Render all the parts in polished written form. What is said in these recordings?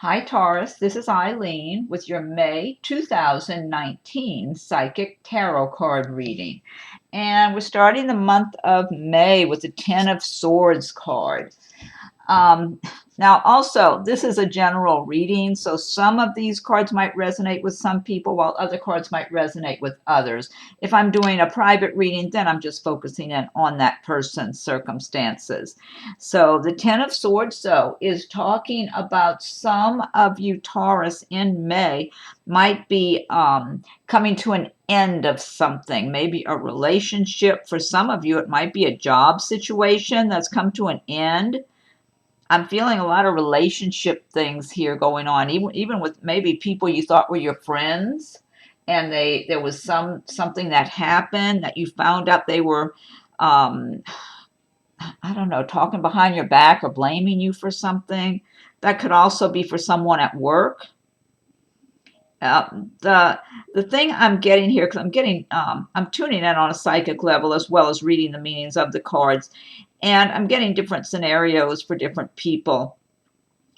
Hi, Taurus. This is Eileen with your May 2019 Psychic Tarot card reading. And we're starting the month of May with the Ten of Swords card. Um, Now, also, this is a general reading, so some of these cards might resonate with some people, while other cards might resonate with others. If I'm doing a private reading, then I'm just focusing in on that person's circumstances. So, the Ten of Swords, though, is talking about some of you, Taurus, in May might be coming to an end of something, maybe a relationship. For some of you, it might be a job situation that's come to an end. I'm feeling a lot of relationship things here going on, even with maybe people you thought were your friends, and there was something that happened that you found out they were, um, I don't know, talking behind your back or blaming you for something. That could also be for someone at work. Uh, the thing I'm getting here, because I'm tuning in on a psychic level as well as reading the meanings of the cards, and I'm getting different scenarios for different people.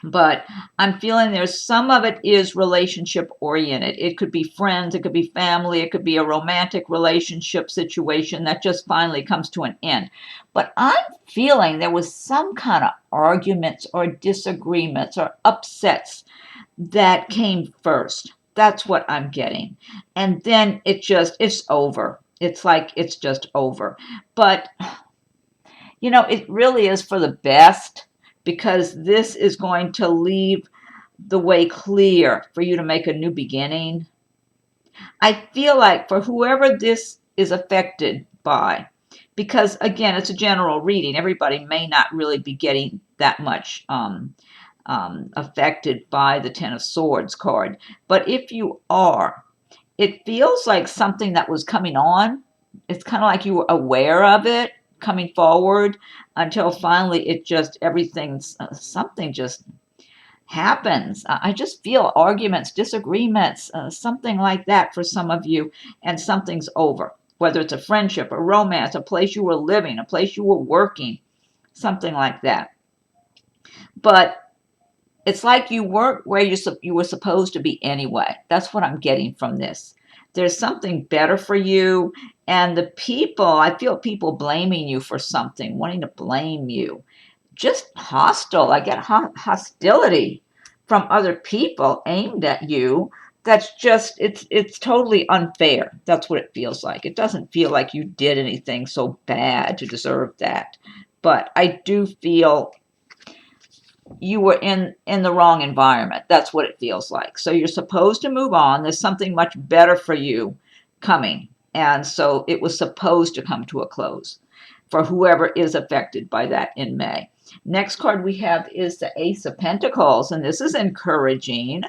But I'm feeling there's some of it is relationship oriented. It could be friends, it could be family, it could be a romantic relationship situation that just finally comes to an end. But I'm feeling there was some kind of arguments or disagreements or upsets that came first. That's what I'm getting. And then it's over. It's like it's just over. But it really is for the best, because this is going to leave the way clear for you to make a new beginning. I feel like for whoever this is affected by, because again, it's a general reading, everybody may not really be getting that much affected by the Ten of Swords card. But if you are, it feels like something that was coming on. It's kind of like you were aware of it coming forward until finally something just happens. I just feel arguments, disagreements, something like that for some of you, and something's over. Whether it's a friendship, a romance, a place you were living, a place you were working, something like that. But it's like you weren't where you were supposed to be anyway. That's what I'm getting from this. There's something better for you. And I feel people blaming you for something, wanting to blame you. Just hostile. I get hostility from other people aimed at you. That's just, it's totally unfair. That's what it feels like. It doesn't feel like you did anything so bad to deserve that. But I do feel you were in the wrong environment. That's what it feels like. So you're supposed to move on. There's something much better for you coming. And so it was supposed to come to a close for whoever is affected by that in May. Next card we have is the Ace of Pentacles, and this is encouraging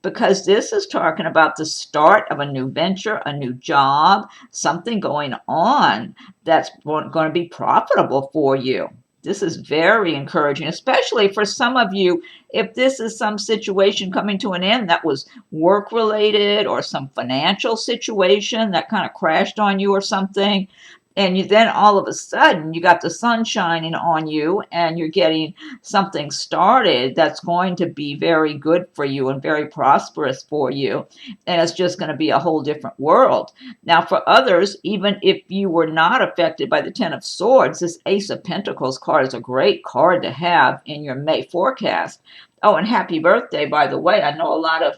because this is talking about the start of a new venture, a new job, something going on that's going to be profitable for you. This is very encouraging, especially for some of you, if this is some situation coming to an end that was work related or some financial situation that kind of crashed on you or something. And then all of a sudden you got the sun shining on you and you're getting something started that's going to be very good for you and very prosperous for you. And it's just going to be a whole different world. Now, for others, even if you were not affected by the Ten of Swords, this Ace of Pentacles card is a great card to have in your May forecast. Oh, and happy birthday, by the way. I know a lot of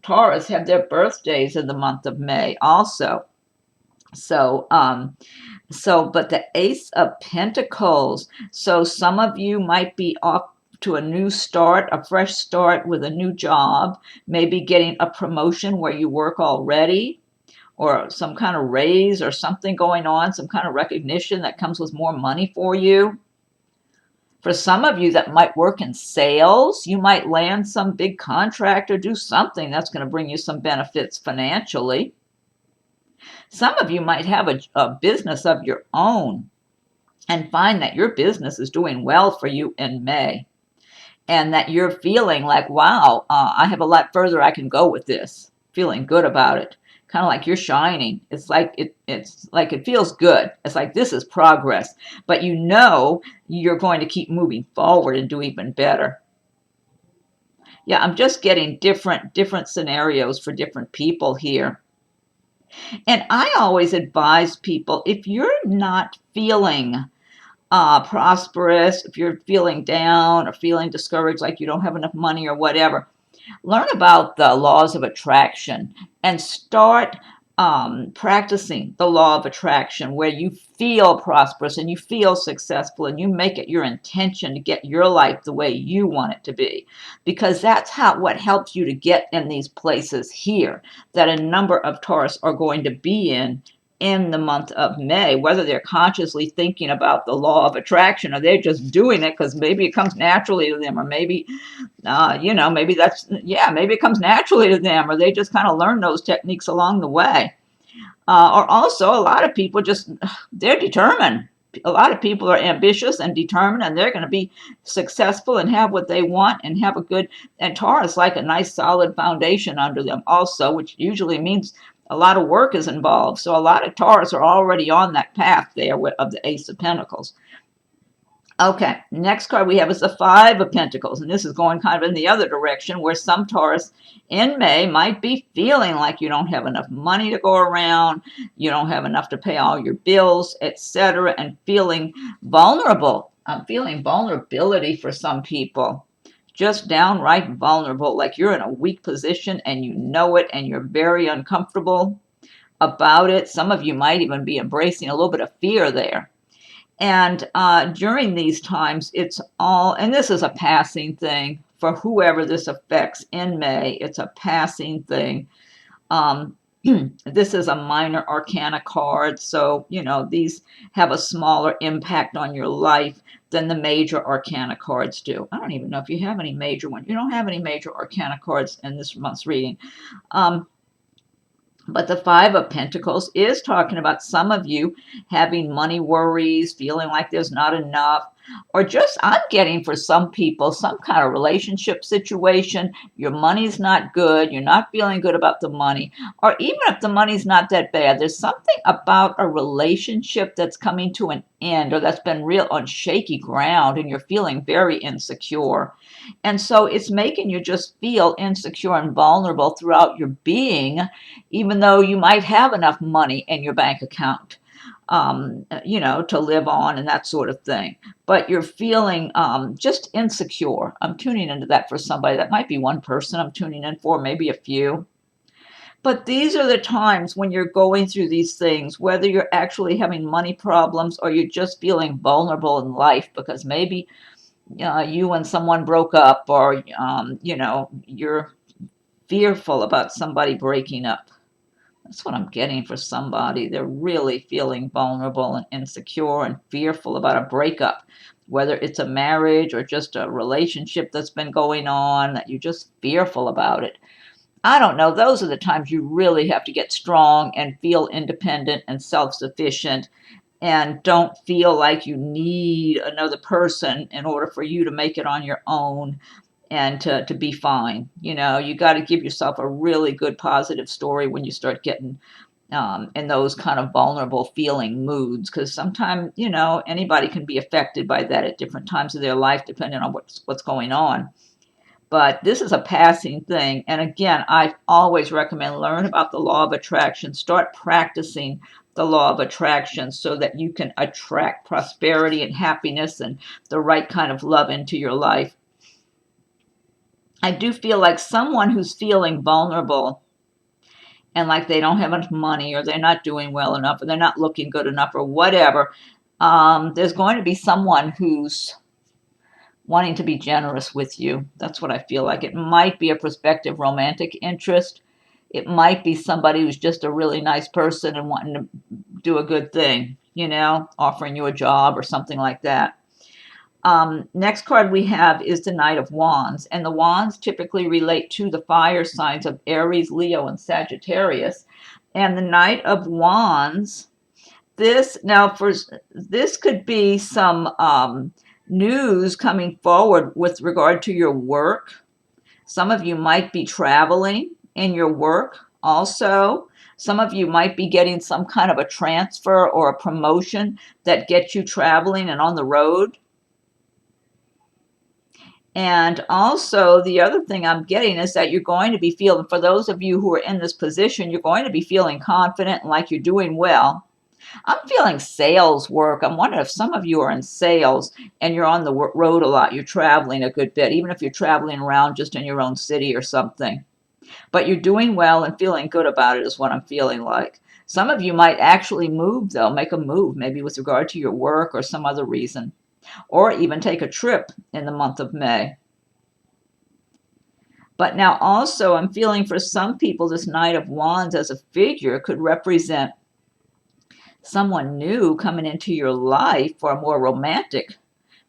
Taurus have their birthdays in the month of May also. So, but the Ace of Pentacles. So some of you might be off to a new start, a fresh start with a new job, maybe getting a promotion where you work already, or some kind of raise or something going on, some kind of recognition that comes with more money for you. For some of you that might work in sales, you might land some big contract or do something that's going to bring you some benefits financially. Some of you might have a business of your own and find that your business is doing well for you in May, and that you're feeling like, wow, I have a lot further I can go with this, feeling good about it. Kind of like you're shining. It's like it feels good. It's like this is progress, but you're going to keep moving forward and do even better. Yeah, I'm just getting different scenarios for different people here. And I always advise people, if you're not feeling prosperous, if you're feeling down or feeling discouraged, like you don't have enough money or whatever, learn about the laws of attraction and start practicing the law of attraction, where you feel prosperous and you feel successful and you make it your intention to get your life the way you want it to be, because that's what helps you to get in these places here that a number of Taurus are going to be in the month of May, whether they're consciously thinking about the law of attraction or they're just doing it because maybe it comes naturally to them, or maybe maybe it comes naturally to them, or they just kind of learn those techniques along the way. Or also, a lot of people they're determined. A lot of people are ambitious and determined, and they're going to be successful and have what they want and have a good, and Taurus like a nice solid foundation under them also, which usually means a lot of work is involved. So a lot of Taurus are already on that path there of the Ace of Pentacles. Okay, next card we have is the Five of Pentacles, and this is going kind of in the other direction, where some Taurus in May might be feeling like you don't have enough money to go around, you don't have enough to pay all your bills, etc., and feeling vulnerable. I'm feeling vulnerability for some people, just downright vulnerable, like you're in a weak position and you know it, and you're very uncomfortable about it. Some of you might even be embracing a little bit of fear there. And during these times, and this is a passing thing for whoever this affects in May. It's a passing thing. This is a minor arcana card, so these have a smaller impact on your life than the major arcana cards do. I don't even know if you have any major ones. You don't have any major arcana cards in this month's reading. But the Five of Pentacles is talking about some of you having money worries, feeling like there's not enough, or just, I'm getting for some people, some kind of relationship situation. Your money's not good. You're not feeling good about the money. Or even if the money's not that bad, there's something about a relationship that's coming to an end, or that's been real on shaky ground, and you're feeling very insecure. And so it's making you just feel insecure and vulnerable throughout your being, even though you might have enough money in your bank account, to live on and that sort of thing. But you're feeling just insecure. I'm tuning into that for somebody. That might be one person I'm tuning in for, maybe a few. But these are the times when you're going through these things, whether you're actually having money problems or you're just feeling vulnerable in life because maybe you and someone broke up, or you're fearful about somebody breaking up. That's what I'm getting for somebody. They're really feeling vulnerable and insecure and fearful about a breakup, whether it's a marriage or just a relationship that's been going on, that you're just fearful about it. I don't know. Those are the times you really have to get strong and feel independent and self-sufficient, and don't feel like you need another person in order for you to make it on your own and to be fine. You got to give yourself a really good positive story when you start getting in those kind of vulnerable feeling moods, because sometimes anybody can be affected by that at different times of their life depending on what's going on. But this is a passing thing. And again, I always recommend learn about the law of attraction. Start practicing the law of attraction so that you can attract prosperity and happiness and the right kind of love into your life. I do feel like someone who's feeling vulnerable and like they don't have enough money, or they're not doing well enough, or they're not looking good enough, or whatever, there's going to be someone who's wanting to be generous with you. That's what I feel like. It might be a prospective romantic interest. It might be somebody who's just a really nice person and wanting to do a good thing, offering you a job or something like that. Next card we have is the Knight of Wands, and the Wands typically relate to the fire signs of Aries, Leo, and Sagittarius. And the Knight of Wands, this could be some news coming forward with regard to your work. Some of you might be traveling in your work also. Some of you might be getting some kind of a transfer or a promotion that gets you traveling and on the road. And also, the other thing I'm getting is that you're going to be feeling, for those of you who are in this position, you're going to be feeling confident and like you're doing well. I'm feeling sales work. I'm wondering if some of you are in sales and you're on the road a lot. You're traveling a good bit, even if you're traveling around just in your own city or something. But you're doing well and feeling good about it is what I'm feeling like. Some of you might actually move, though, make a move, maybe with regard to your work or some other reason, or even take a trip in the month of May. But now also I'm feeling for some people this Knight of Wands as a figure could represent someone new coming into your life for more romantic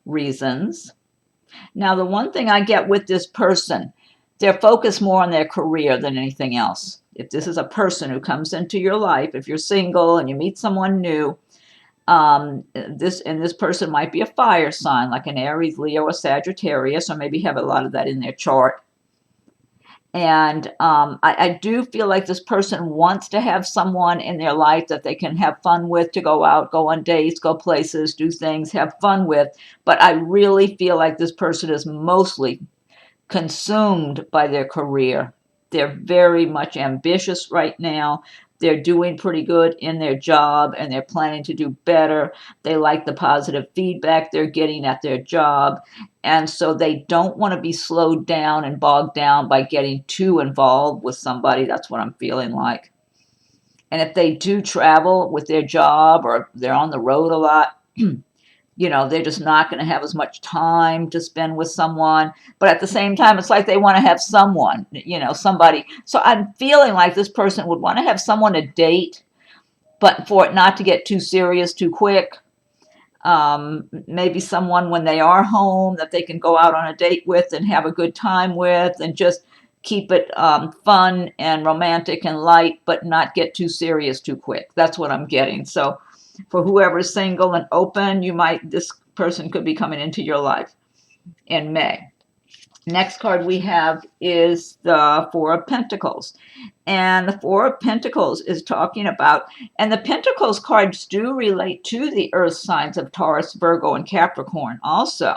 reasons. Now, the one thing I get with this person, they're focused more on their career than anything else. If this is a person who comes into your life, if you're single and you meet someone new, this person might be a fire sign like an Aries, Leo, or Sagittarius, or maybe have a lot of that in their chart. And I do feel like this person wants to have someone in their life that they can have fun with, to go out, go on dates, go places, do things, have fun with. But I really feel like this person is mostly consumed by their career. They're very much ambitious right now. They're doing pretty good in their job and they're planning to do better. They like the positive feedback they're getting at their job. And so they don't want to be slowed down and bogged down by getting too involved with somebody. That's what I'm feeling like. And if they do travel with their job or they're on the road a lot, they're just not going to have as much time to spend with someone. But at the same time, it's like they want to have someone, somebody. So I'm feeling like this person would want to have someone to date, but for it not to get too serious too quick. Maybe someone when they are home that they can go out on a date with and have a good time with, and just keep it fun and romantic and light, but not get too serious too quick. That's what I'm getting. So for whoever's single and open, this person could be coming into your life in May. Next card we have is the Four of Pentacles. And the Four of Pentacles is talking about, and the Pentacles cards do relate to the earth signs of Taurus, Virgo, and Capricorn also.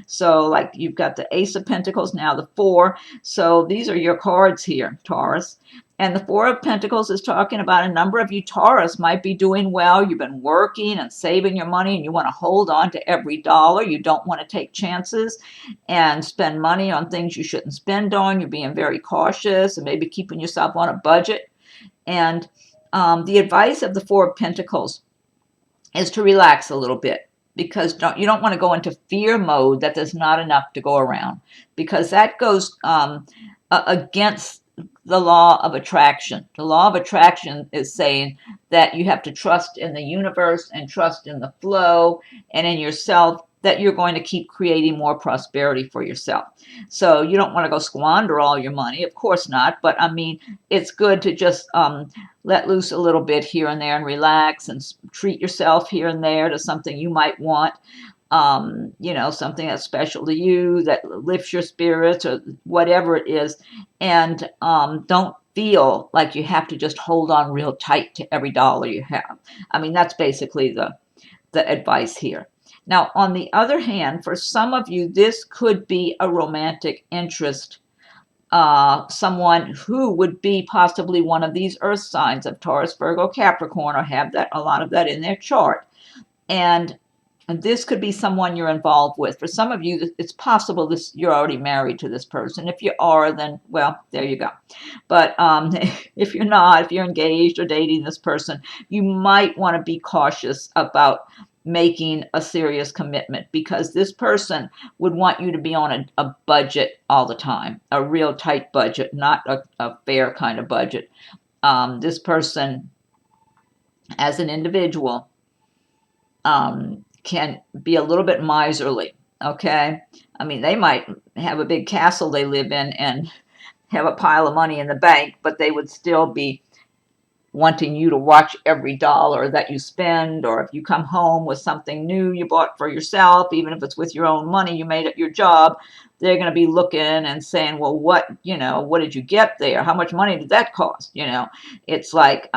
So like you've got the Ace of Pentacles, now the Four. So these are your cards here, Taurus. And the Four of Pentacles is talking about a number of you Taurus might be doing well. You've been working and saving your money and you want to hold on to every dollar. You don't want to take chances and spend money on things you shouldn't spend on. You're being very cautious and maybe keeping yourself on a budget. And the advice of the Four of Pentacles is to relax a little bit, because you don't want to go into fear mode that there's not enough to go around, because that goes against the law of attraction. The law of attraction is saying that you have to trust in the universe and trust in the flow and in yourself, that you're going to keep creating more prosperity for yourself. So you don't want to go squander all your money, of course not, but I mean, it's good to just let loose a little bit here and there and relax and treat yourself here and there to something you might want. Something that's special to you, that lifts your spirits or whatever it is. And don't feel like you have to just hold on real tight to every dollar you have. I mean, that's basically the advice here. Now, on the other hand, for some of you, this could be a romantic interest. Someone who would be possibly one of these earth signs of Taurus, Virgo, Capricorn, or have a lot of that in their chart. And this could be someone you're involved with. For some of you, it's possible you're already married to this person. If you are, then, well, there you go. But if you're not, if you're engaged or dating this person, you might want to be cautious about making a serious commitment, because this person would want you to be on a budget all the time, a real tight budget, not a fair kind of budget. This person, as an individual, can be a little bit miserly, okay? I mean, they might have a big castle they live in and have a pile of money in the bank, but they would still be wanting you to watch every dollar that you spend. Or if you come home with something new you bought for yourself, even if it's with your own money you made at your job, they're going to be looking and saying, well, what did you get there? How much money did that cost? It's like,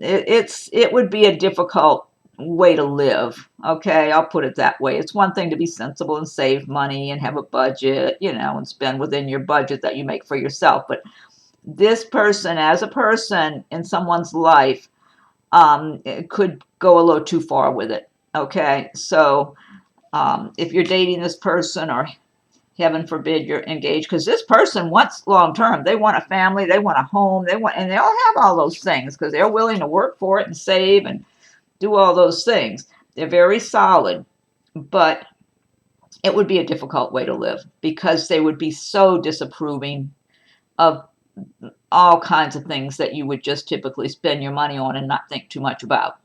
it would be a difficult way to live. Okay, I'll put it that way. It's one thing to be sensible and save money and have a budget, and spend within your budget that you make for yourself. But this person, as a person in someone's life, it could go a little too far with it. Okay, so if you're dating this person, or heaven forbid you're engaged, because this person wants long term. They want a family, they want a home, and they all have all those things because they're willing to work for it and save and do all those things. They're very solid, but it would be a difficult way to live because they would be so disapproving of all kinds of things that you would just typically spend your money on and not think too much about.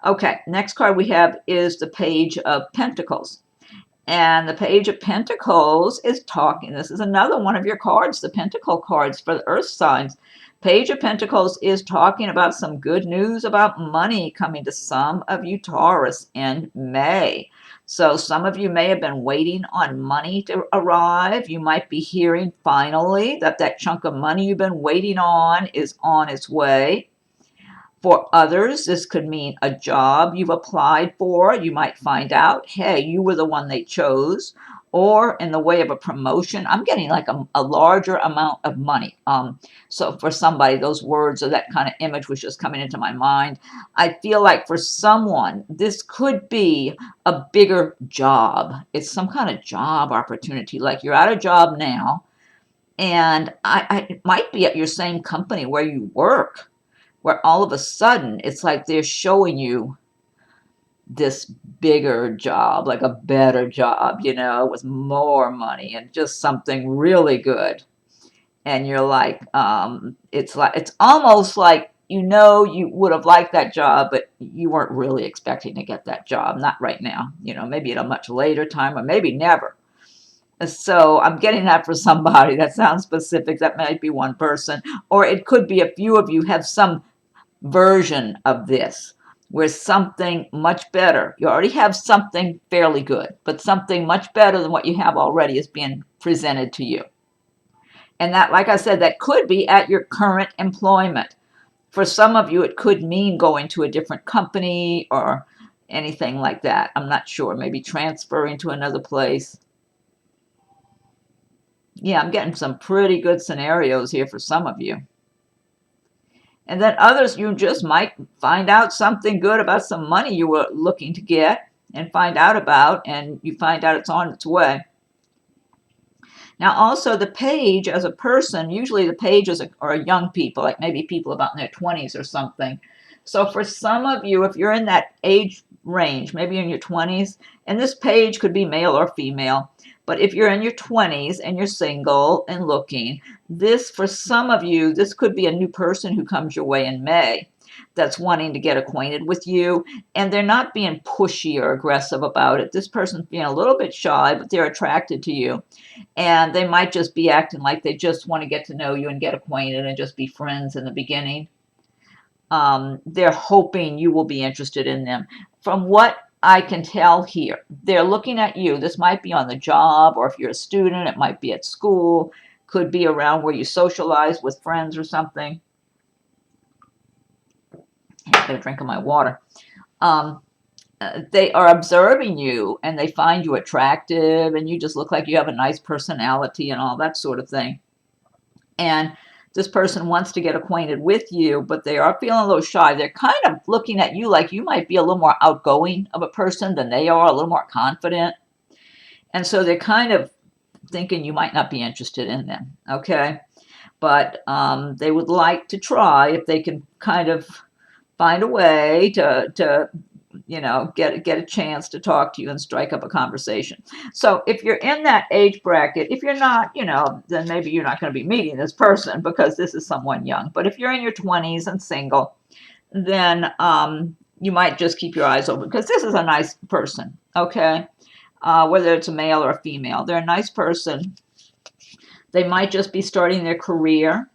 Okay, next card we have is the Page of Pentacles. And the Page of Pentacles is talking. This is another one of your cards, the Pentacle cards for the Earth signs. Page of Pentacles is talking about some good news about money coming to some of you Taurus in May. So some of you may have been waiting on money to arrive. You might be hearing finally that chunk of money you've been waiting on is on its way. For others, this could mean a job you've applied for. You might find out, hey, you were the one they chose. Or in the way of a promotion, I'm getting like a larger amount of money. So for somebody, those words or that kind of image was just coming into my mind. I feel like for someone, this could be a bigger job. It's some kind of job opportunity. Like you're at a job now, and it might be at your same company where you work, where all of a sudden it's like they're showing you this bigger job, like a better job, with more money and just something really good. And you're like, it's almost like, you would have liked that job, but you weren't really expecting to get that job. Not right now, maybe at a much later time or maybe never. So I'm getting that for somebody. That sounds specific. That might be one person, or it could be a few of you have some version of this where something much better, you already have something fairly good, but something much better than what you have already is being presented to you. And that, like I said, that could be at your current employment. For some of you, it could mean going to a different company or anything like that. I'm not sure. Maybe transferring to another place. Yeah, I'm getting some pretty good scenarios here for some of you. And then others, you just might find out something good about some money you were looking to get and find out about, and you find out it's on its way. Now, also the page as a person, usually the pages are young people, like maybe people about in their 20s or something. So for some of you, if you're in that age range, maybe in your 20s, and this page could be male or female, but if you're in your 20s and you're single and looking, this, for some of you, this could be a new person who comes your way in May that's wanting to get acquainted with you, and they're not being pushy or aggressive about it. This person's being a little bit shy, but they're attracted to you, and they might just be acting like they just want to get to know you and get acquainted and just be friends in the beginning. They're hoping you will be interested in them. From what I can tell here, they're looking at you. This might be on the job, or if you're a student, it might be at school, could be around where you socialize with friends or something. I get a drink of my water. They are observing you, and they find you attractive, and you just look like you have a nice personality and all that sort of thing. And this person wants to get acquainted with you, but they are feeling a little shy. They're kind of looking at you like you might be a little more outgoing of a person than they are, a little more confident. And so they're kind of thinking you might not be interested in them, okay? But they would like to try if they can kind of find a way to get a chance to talk to you and strike up a conversation. So if you're in that age bracket, if you're not, then maybe you're not going to be meeting this person because this is someone young. But if you're in your 20s and single, then you might just keep your eyes open because this is a nice person, okay? Whether it's a male or a female, they're a nice person. They might just be starting their career,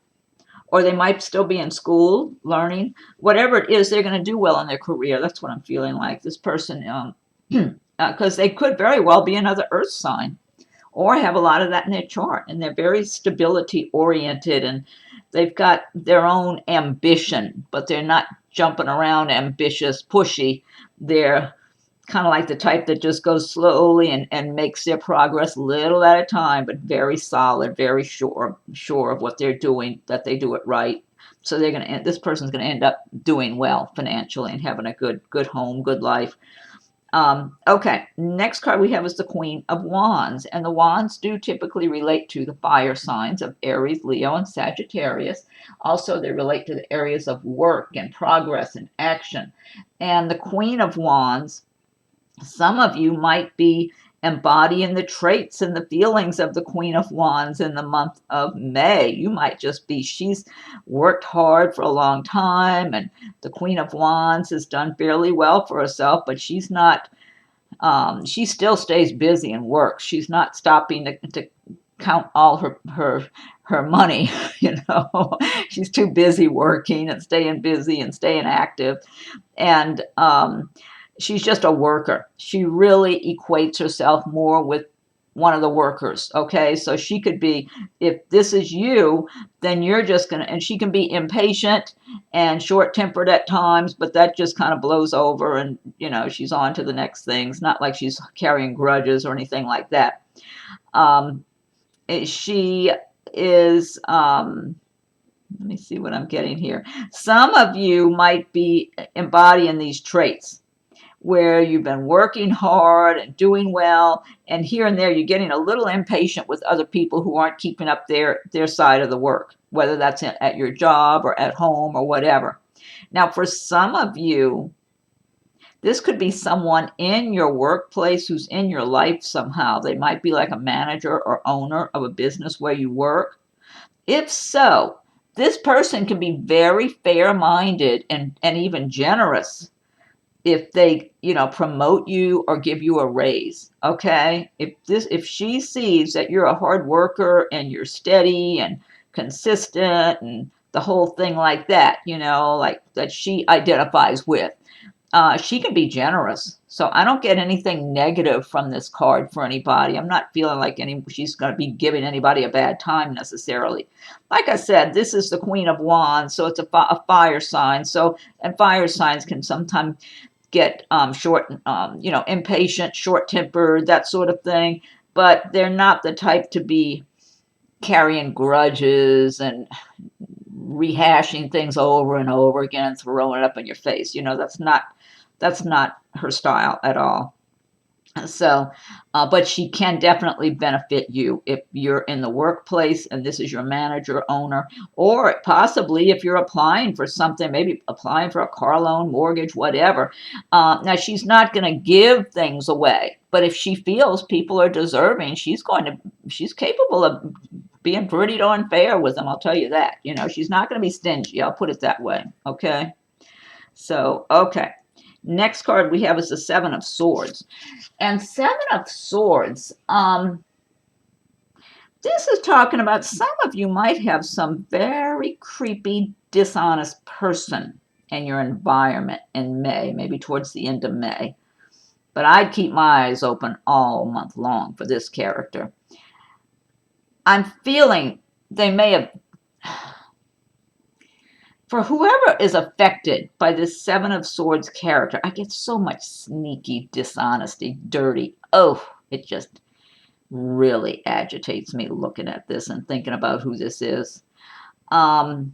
or they might still be in school learning. Whatever it is, they're going to do well in their career. That's what I'm feeling like. This person, because they could very well be another earth sign or have a lot of that in their chart. And they're very stability oriented, and they've got their own ambition, but they're not jumping around, ambitious, pushy. They're kind of like the type that just goes slowly and makes their progress little at a time, but very solid, very sure of what they're doing, that they do it right. So this person's gonna end up doing well financially and having a good home, good life. Okay, next card we have is the Queen of Wands, and the Wands do typically relate to the fire signs of Aries, Leo, and Sagittarius. Also, they relate to the areas of work and progress and action. And the Queen of Wands, some of you might be embodying the traits and the feelings of the Queen of Wands in the month of May. You might just be, she's worked hard for a long time, and the Queen of Wands has done fairly well for herself, but she's not, she still stays busy and works. She's not stopping to count all her money, you know. She's too busy working and staying busy and staying active. And she's just a worker. She really equates herself more with one of the workers. Okay, so she could be, if this is you, then you're just gonna, and she can be impatient and short-tempered at times, but that just kind of blows over, and you know, she's on to the next things. Not like she's carrying grudges or anything like that. She is, let me see what I'm getting here. Some of you might be embodying these traits, where you've been working hard and doing well, and here and there you're getting a little impatient with other people who aren't keeping up their side of the work, whether that's at your job or at home or whatever. Now, for some of you, this could be someone in your workplace who's in your life somehow. They might be like a manager or owner of a business where you work. If so, this person can be very fair-minded and even generous if they, you know, promote you or give you a raise. Okay, if she sees that you're a hard worker and you're steady and consistent and the whole thing like that, you know, like that she identifies with, she can be generous. So I don't get anything negative from this card for anybody. I'm not feeling like she's going to be giving anybody a bad time necessarily. Like I said, this is the Queen of Wands, so it's a fire sign. So, and fire signs can sometimes get you know, impatient, short-tempered, that sort of thing. But they're not the type to be carrying grudges and rehashing things over and over again and throwing it up in your face. You know, that's not her style at all. So, but she can definitely benefit you if you're in the workplace and this is your manager, owner, or possibly if you're applying for something, maybe applying for a car loan, mortgage, whatever. Now, she's not going to give things away, but if she feels people are deserving, she's capable of being pretty darn fair with them. I'll tell you that. You know, she's not going to be stingy. I'll put it that way. Okay. So, okay. Next card we have is the Seven of Swords. And Seven of Swords, this is talking about some of you might have some very creepy, dishonest person in your environment in May, maybe towards the end of May. But I'd keep my eyes open all month long for this character. I'm feeling they may have, for whoever is affected by this Seven of Swords character, I get so much sneaky dishonesty, dirty. Oh, it just really agitates me looking at this and thinking about who this is. That's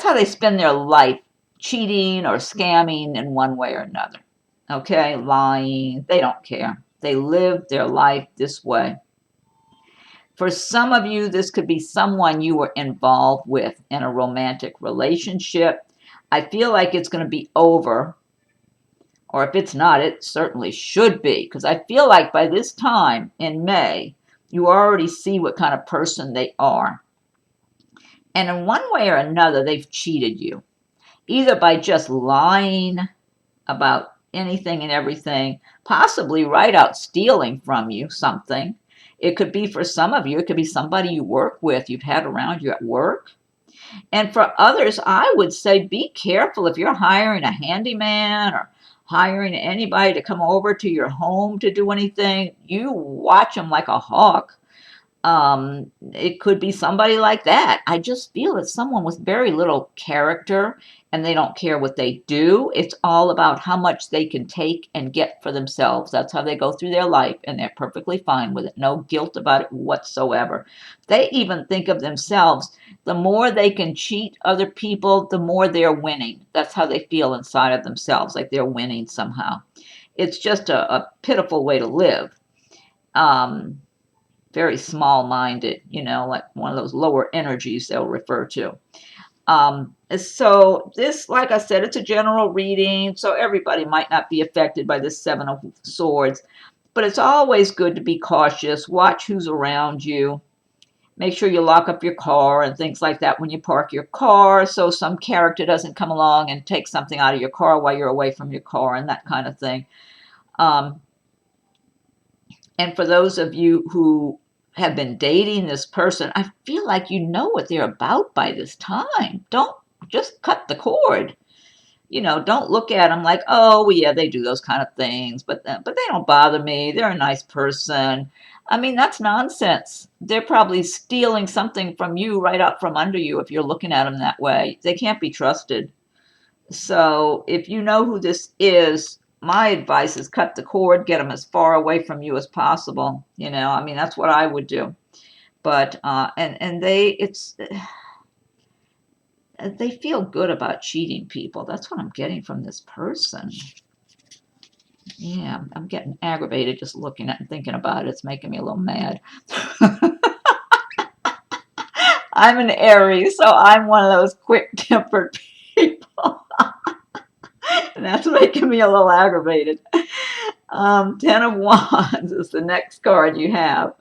how they spend their life, cheating or scamming in one way or another. Okay, lying, they don't care. They live their life this way. For some of you, this could be someone you were involved with in a romantic relationship. I feel like it's going to be over, or if it's not, it certainly should be, because I feel like by this time in May, you already see what kind of person they are. And in one way or another, they've cheated you, either by just lying about anything and everything, possibly right out stealing from you something. It could be for some of you, it could be somebody you work with, you've had around you at work. And for others, I would say be careful if you're hiring a handyman or hiring anybody to come over to your home to do anything. You watch them like a hawk. It could be somebody like that. I just feel it's someone with very little character and they don't care what they do. It's all about how much they can take and get for themselves. That's how they go through their life and they're perfectly fine with it. No guilt about it whatsoever. They even think of themselves, the more they can cheat other people, the more they're winning. That's how they feel inside of themselves, like they're winning somehow. It's just a pitiful way to live. Um, Very small-minded, like one of those lower energies they'll refer to. So this, like I said, it's a general reading, so everybody might not be affected by this Seven of Swords, but it's always good to be cautious. Watch who's around you. Make sure you lock up your car and things like that when you park your car, so some character doesn't come along and take something out of your car while you're away from your car and that kind of thing. And for those of you who have been dating this person, I feel like you know what they're about by this time. Don't just cut the cord. Don't look at them like, oh, well, yeah, they do those kind of things, but they don't bother me. They're a nice person. I mean, that's nonsense. They're probably stealing something from you right out from under you if you're looking at them that way. They can't be trusted. So if you know who this is, my advice is cut the cord, get them as far away from you as possible. I mean, that's what I would do. But and they feel good about cheating people. That's what I'm getting from this person. Yeah, I'm getting aggravated just looking at and thinking about it. It's making me a little mad. I'm an Aries, so I'm one of those quick-tempered people. And that's making me a little aggravated. Ten of Wands is the next card you have.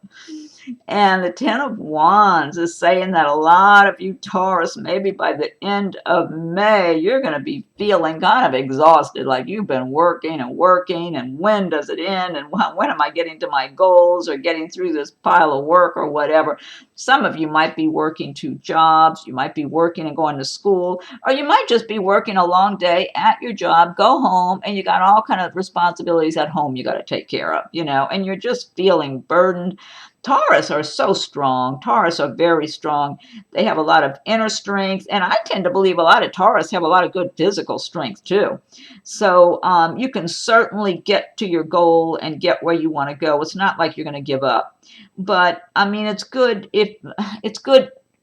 And the Ten of Wands is saying that a lot of you Taurus, maybe by the end of May, you're going to be feeling kind of exhausted, like you've been working, and when does it end, and when am I getting to my goals or getting through this pile of work or whatever. Some of you might be working 2 jobs, you might be working and going to school, or you might just be working a long day at your job, go home, and you got all kind of responsibilities at home you got to take care of, and you're just feeling burdened. Taurus are so strong. Taurus are very strong. They have a lot of inner strength, and I tend to believe a lot of Taurus have a lot of good physical strength too. So you can certainly get to your goal and get where you want to go. It's not like you're going to give up, but I mean, it's good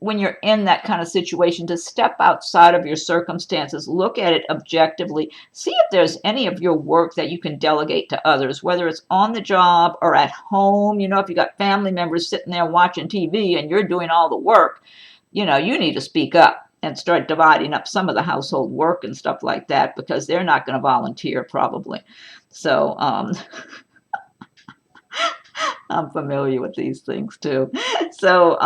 when you're in that kind of situation to step outside of your circumstances, look at it objectively, see if there's any of your work that you can delegate to others, whether it's on the job or at home. If you got family members sitting there watching TV and you're doing all the work, you need to speak up and start dividing up some of the household work and stuff like that, because they're not going to volunteer probably. So I'm familiar with these things too. So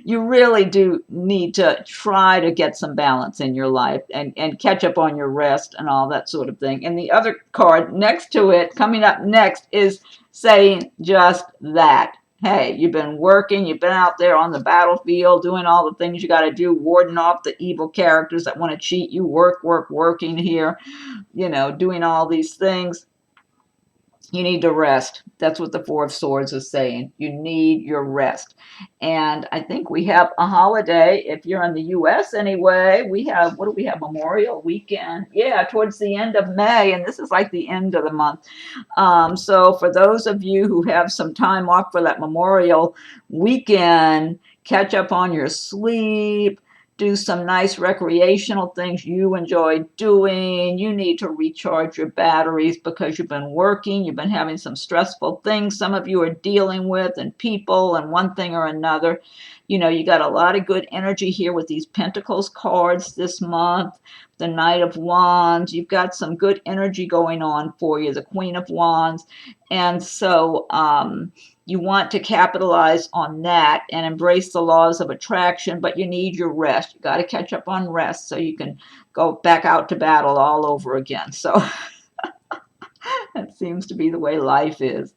you really do need to try to get some balance in your life and catch up on your rest and all that sort of thing. And the other card next to it, coming up next, is saying just that. Hey, you've been working, you've been out there on the battlefield doing all the things you got to do, warding off the evil characters that want to cheat you, working here, doing all these things. You need to rest. That's what the Four of Swords is saying. You need your rest. And I think we have a holiday. If you're in the U.S. anyway, we have, what do we have, Memorial Weekend? Yeah, towards the end of May, and this is like the end of the month. So for those of you who have some time off for that Memorial Weekend, catch up on your sleep, do some nice recreational things you enjoy doing. You need to recharge your batteries because you've been working, you've been having some stressful things some of you are dealing with, and people and one thing or another. You got a lot of good energy here with these Pentacles cards this month. The Knight of Wands, you've got some good energy going on for you, the Queen of Wands. And so you want to capitalize on that and embrace the laws of attraction, but you need your rest. You got to catch up on rest so you can go back out to battle all over again. So that seems to be the way life is.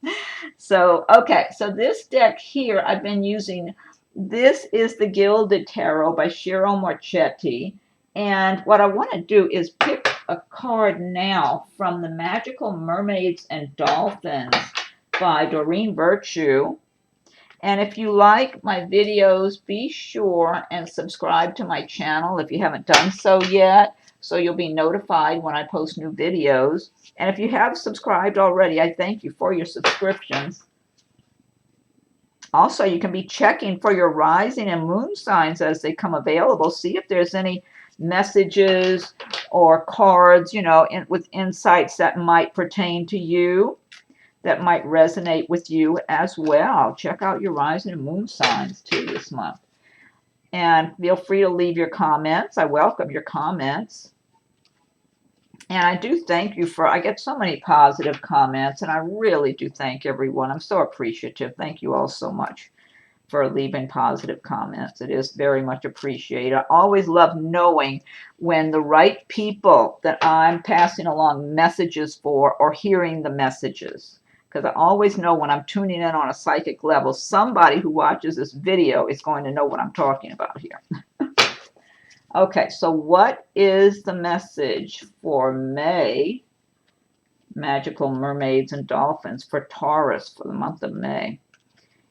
So, okay, so this deck here I've been using. This is the Gilded Tarot by Ciro Marchetti. And what I want to do is pick a card now from the Magical Mermaids and Dolphins by Doreen Virtue. And if you like my videos, be sure and subscribe to my channel if you haven't done so yet, so you'll be notified when I post new videos. And if you have subscribed already, I thank you for your subscriptions. Also, you can be checking for your rising and moon signs as they come available. See if there's any messages or cards, you know, with insights that might pertain to you, that might resonate with you as well. Check out your rising and moon signs too this month. And feel free to leave your comments. I welcome your comments. And I do thank you for, I get so many positive comments, and I really do thank everyone. I'm so appreciative. Thank you all so much for leaving positive comments. It is very much appreciated. I always love knowing when the right people that I'm passing along messages for are hearing the messages. Because I always know when I'm tuning in on a psychic level, somebody who watches this video is going to know what I'm talking about here. Okay, so what is the message for May, Magical Mermaids and Dolphins, for Taurus for the month of May?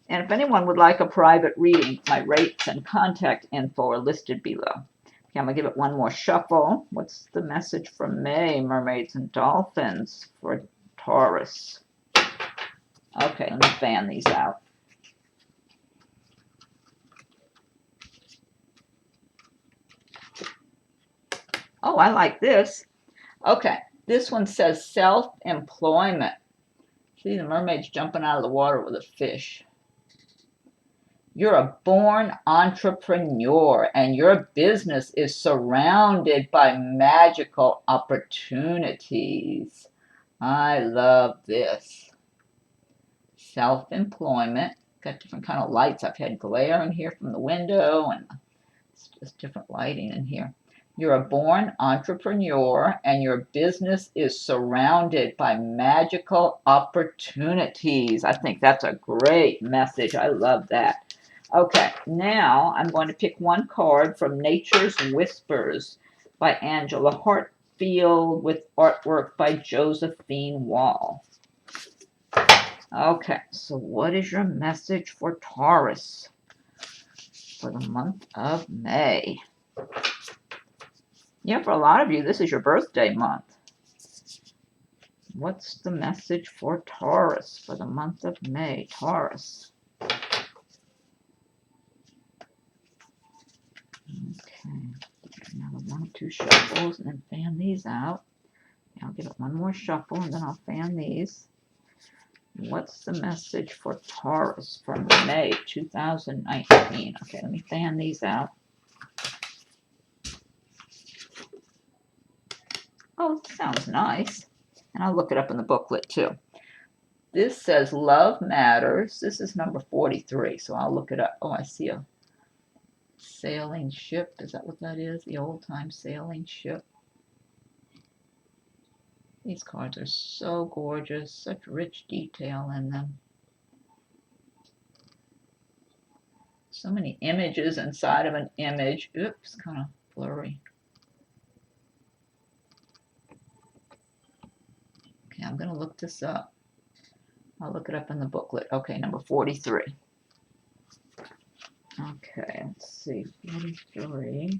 And if anyone would like a private reading, my rates and contact info are listed below. Okay, I'm going to give it one more shuffle. What's the message for May, Mermaids and Dolphins, for Taurus? Okay, let me fan these out. Oh, I like this. Okay, this one says self-employment. See, the mermaid's jumping out of the water with a fish. You're a born entrepreneur, and your business is surrounded by magical opportunities. I love this. Self-employment. Got different kind of lights. I've had glare in here from the window, and it's just different lighting in here. You're a born entrepreneur, and your business is surrounded by magical opportunities. I think that's a great message. I love that. Okay, now I'm going to pick one card from Nature's Whispers by Angela Hartfield with artwork by Josephine Wall. Okay, so what is your message for Taurus for the month of May? Yeah, for a lot of you, this is your birthday month. What's the message for Taurus for the month of May? Taurus. Okay, another 1 or 2 shuffles and then fan these out. I'll give it one more shuffle and then I'll fan these. What's the message for Taurus for May 2019? Okay, let me fan these out. Oh, it sounds nice. And I'll look it up in the booklet too. This says Love Matters. This is number 43, so I'll look it up. Oh, I see a sailing ship. Is that what that is? The old-time sailing ship. These cards are so gorgeous. Such rich detail in them. So many images inside of an image. Oops, kind of blurry. Okay, I'm going to look this up. I'll look it up in the booklet. Okay, number 43. Okay, let's see. 43.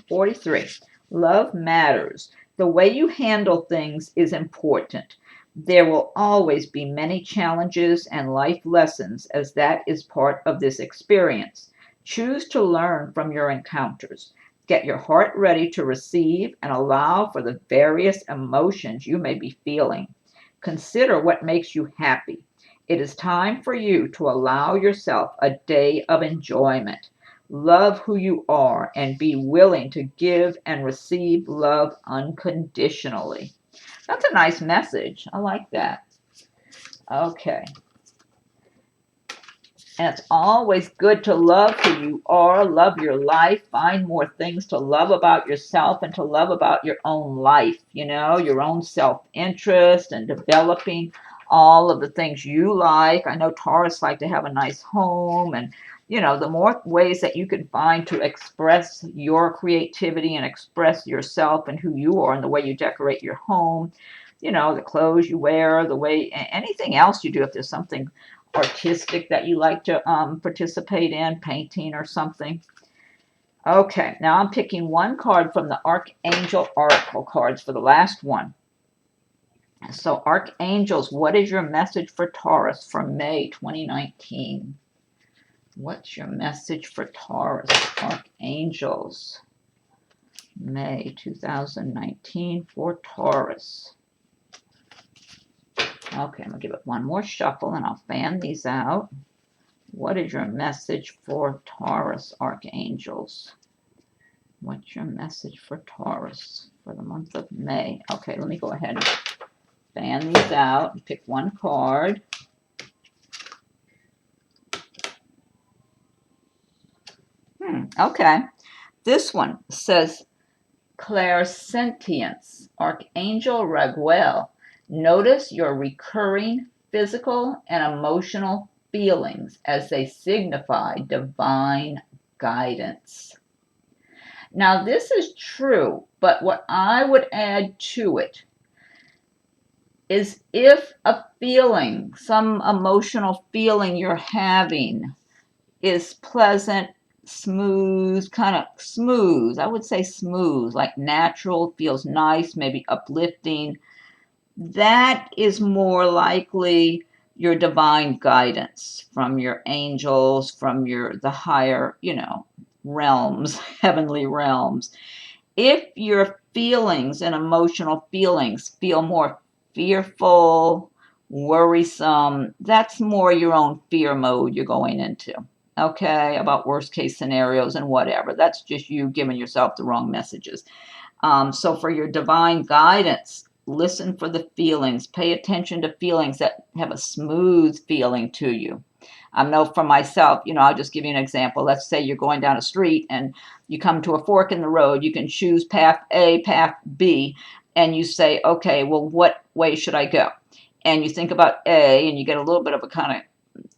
43. Love matters. The way you handle things is important. There will always be many challenges and life lessons, as that is part of this experience. Choose to learn from your encounters. Get your heart ready to receive and allow for the various emotions you may be feeling. Consider what makes you happy. It is time for you to allow yourself a day of enjoyment. Love who you are and be willing to give and receive love unconditionally. That's a nice message. I like that. Okay. And it's always good to love who you are, love your life, find more things to love about yourself and to love about your own life, you know, your own self-interest and developing all of the things you like. I know Taurus like to have a nice home and, you know, the more ways that you can find to express your creativity and express yourself and who you are and the way you decorate your home, you know, the clothes you wear, the way, anything else you do, if there's something artistic that you like to participate in, painting or something. Okay, now I'm picking one card from the Archangel Oracle cards for the last one. So, Archangels, what is your message for Taurus for May 2019? What's your message for Taurus? Archangels, May 2019 for Taurus. Okay, I'm going to give it one more shuffle and I'll fan these out. What is your message for Taurus, Archangels? What's your message for Taurus for the month of May? Okay, let me go ahead and fan these out and pick one card. Okay, this one says Clairsentience, Archangel Raguel. Notice your recurring physical and emotional feelings as they signify divine guidance. Now, this is true, but what I would add to it is if a feeling, some emotional feeling you're having is pleasant, smooth, kind of smooth, I would say smooth, like natural, feels nice, maybe uplifting, that is more likely your divine guidance from your angels, from the higher, you know, realms, heavenly realms. If your feelings and emotional feelings feel more fearful, worrisome, that's more your own fear mode you're going into. Okay, about worst case scenarios and whatever. That's just you giving yourself the wrong messages. So for your divine guidance, listen for the feelings. Pay attention to feelings that have a smooth feeling to you. I know for myself, you know, I'll just give you an example. Let's say you're going down a street and you come to a fork in the road. You can choose path A, path B, and you say, okay, well, what way should I go? And you think about A, and you get a little bit of a kind of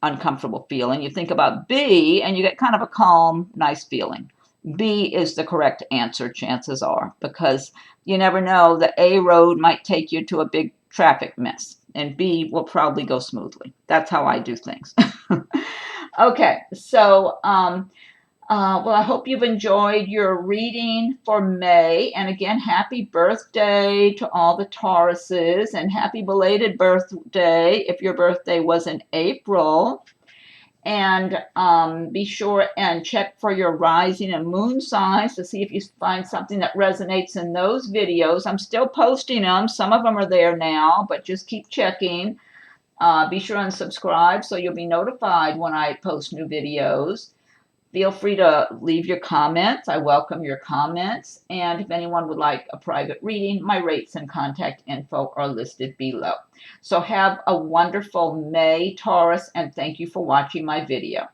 uncomfortable feeling. You think about B, and you get kind of a calm, nice feeling. B is the correct answer, chances are, because you never know. The A road might take you to a big traffic mess, and B will probably go smoothly. That's how I do things. Okay, so well, I hope you've enjoyed your reading for May. And again, happy birthday to all the Tauruses, and happy belated birthday if your birthday was in April. And be sure and check for your rising and moon signs to see if you find something that resonates in those videos. I'm still posting them. Some of them are there now, but just keep checking. Be sure and subscribe so you'll be notified when I post new videos. Feel free to leave your comments. I welcome your comments. And if anyone would like a private reading, my rates and contact info are listed below. So have a wonderful May, Taurus, and thank you for watching my video.